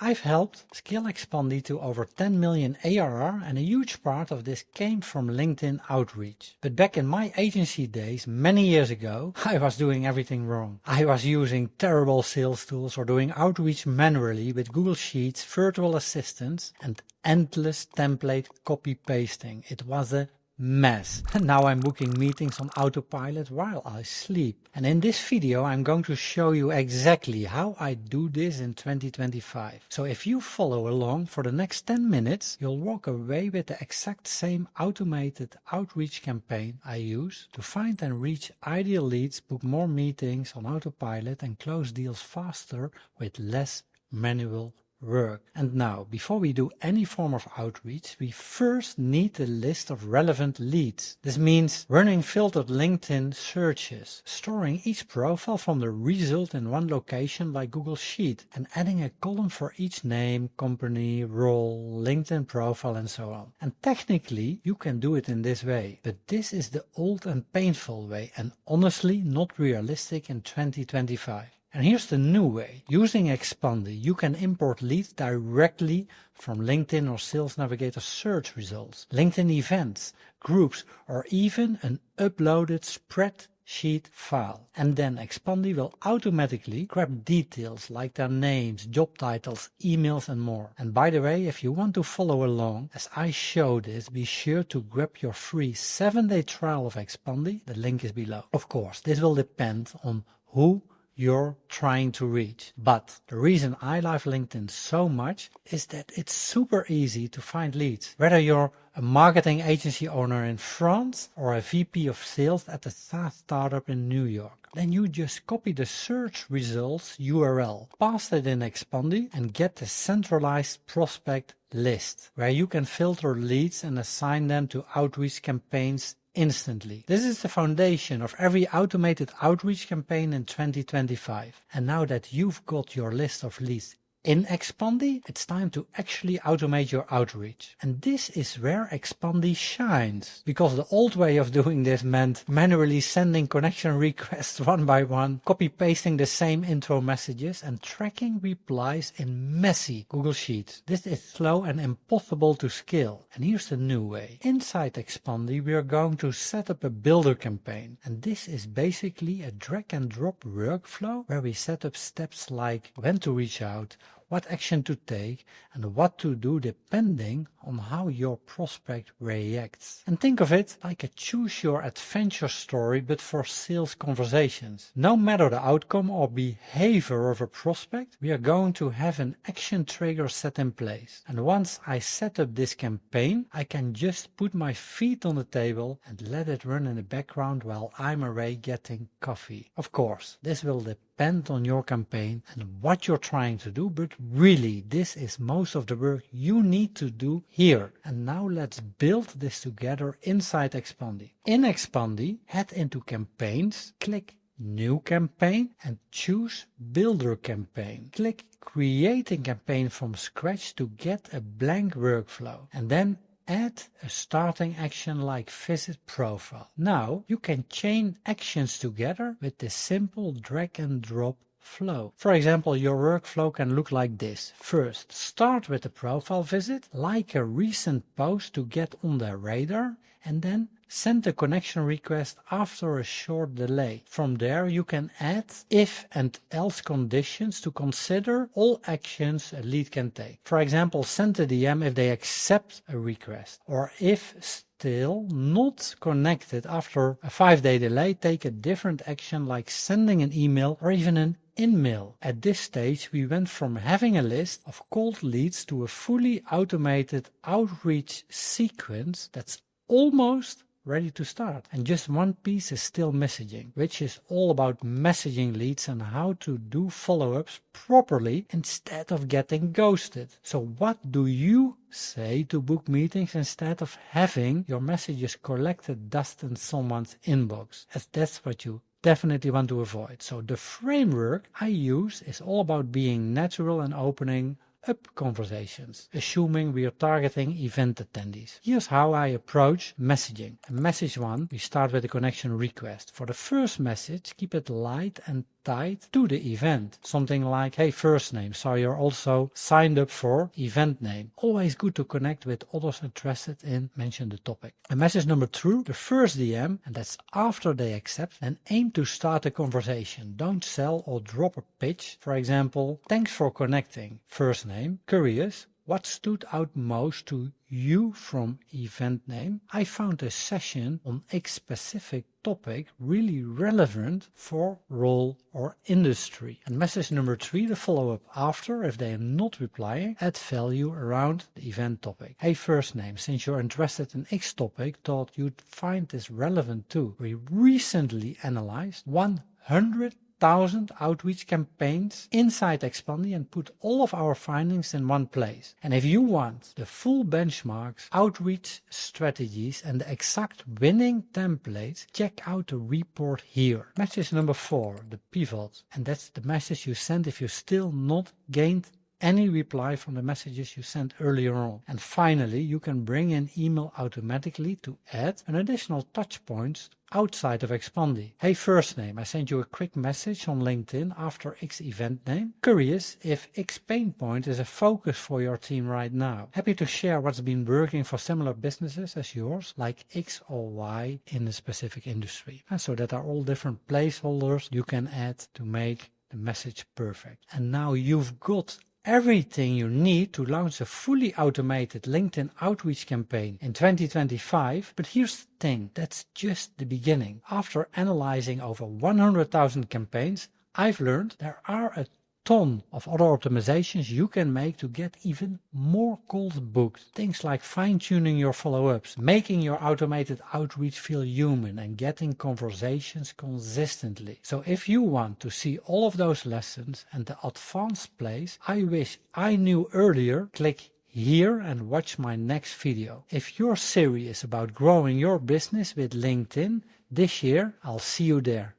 I've helped scale Expandy to over 10 million ARR, and a huge part of this came from LinkedIn outreach. But back in my agency days, many years ago, I was doing everything wrong. I was using terrible sales tools or doing outreach manually with Google Sheets, virtual assistants, and endless template copy pasting. It was a mess. And now I'm booking meetings on autopilot while I sleep. And in this video I'm going to show you exactly how I do this in 2025. So if you follow along for the next 10 minutes, you'll walk away with the exact same automated outreach campaign I use to find and reach ideal leads, book more meetings on autopilot, and close deals faster with less manual work. And now, before we do any form of outreach, we first need a list of relevant leads. This means running filtered LinkedIn searches, storing each profile from the result in one location like Google Sheet, and adding a column for each name, company, role, LinkedIn profile, and so on. And technically, you can do it in this way, but this is the old and painful way, and honestly not realistic in 2025. And here's the new way. Using Expandy, you can import leads directly from LinkedIn or Sales Navigator search results, LinkedIn events, groups, or even an uploaded spreadsheet file. And then Expandy will automatically grab details like their names, job titles, emails, and more. And by the way, if you want to follow along as I show this, be sure to grab your free 7-day trial of Expandy. The link is below. Of course, this will depend on who you're trying to reach. But the reason I love LinkedIn so much is that it's super easy to find leads. Whether you're a marketing agency owner in France or a VP of sales at a SaaS startup in New York, then you just copy the search results URL, paste it in Expandy, and get a centralized prospect list where you can filter leads and assign them to outreach campaigns instantly. This is the foundation of every automated outreach campaign in 2025. And now that you've got your list of leads in Expandy, it's time to actually automate your outreach. And this is where Expandy shines, because the old way of doing this meant manually sending connection requests one by one, copy-pasting the same intro messages, and tracking replies in messy Google Sheets. This is slow and impossible to scale. And here's the new way. Inside Expandy, we are going to set up a builder campaign. And this is basically a drag and drop workflow where we set up steps like when to reach out, what action to take, and what to do depending on how your prospect reacts. And think of it like a choose your adventure story but for sales conversations. No matter the outcome or behavior of a prospect, we are going to have an action trigger set in place. And once I set up this campaign, I can just put my feet on the table and let it run in the background while I'm away getting coffee. Of course, this will depend on your campaign and what you're trying to do, but really, this is most of the work you need to do here. And now let's build this together inside Expandy. In Expandy, head into Campaigns, click New Campaign, and choose Builder Campaign. Click Creating Campaign from scratch to get a blank workflow, and then add a starting action like visit profile. Now you can chain actions together with this simple drag and drop flow. For example, your workflow can look like this. First, start with a profile visit, like a recent post to get on their radar, and then send a connection request after a short delay. From there, you can add if and else conditions to consider all actions a lead can take. For example, send a DM if they accept a request, or if still not connected after a 5-day delay, take a different action like sending an email or even an in-mail. At this stage, we went from having a list of cold leads to a fully automated outreach sequence that's almost ready to start. And just one piece is still messaging, which is all about messaging leads and how to do follow-ups properly instead of getting ghosted. So what do you say to book meetings instead of having your messages collected dust in someone's inbox? As that's what you definitely want to avoid. So the framework I use is all about being natural and opening up conversations, assuming we are targeting event attendees. Here's how I approach messaging. In message 1, we start with a connection request. For the first message, keep it light and tied to the event. Something like, hey, first name, so you're also signed up for event name. Always good to connect with others interested in mention the topic. And message number 2, the first DM, and that's after they accept, and aim to start a conversation. Don't sell or drop a pitch. For example, thanks for connecting. First name, curious. What stood out most to you from event name? I found a session on X specific topic really relevant for role or industry. And message number 3, the follow-up after, if they are not replying, add value around the event topic. Hey, first name, since you're interested in X topic, thought you'd find this relevant too. We recently analyzed 100,000 outreach campaigns inside Expandi and put all of our findings in one place. And if you want the full benchmarks, outreach strategies and the exact winning templates, check out the report here. Message number 4, the pivot. And that's the message you send if you still not gained any reply from the messages you sent earlier on. And finally, you can bring in email automatically to add an additional touch points outside of Expandi. Hey, first name, I sent you a quick message on LinkedIn after X event name. Curious if X pain point is a focus for your team right now. Happy to share what's been working for similar businesses as yours, like X or Y in a specific industry. And so that are all different placeholders you can add to make the message perfect. And now you've got everything you need to launch a fully automated LinkedIn outreach campaign in 2025. But here's the thing, that's just the beginning. After analyzing over 100,000 campaigns, I've learned there are a ton of other optimizations you can make to get even more calls booked. Things like fine-tuning your follow-ups, making your automated outreach feel human, and getting conversations consistently. So if you want to see all of those lessons and the advanced plays I wish I knew earlier, click here and watch my next video. If you're serious about growing your business with LinkedIn this year, I'll see you there.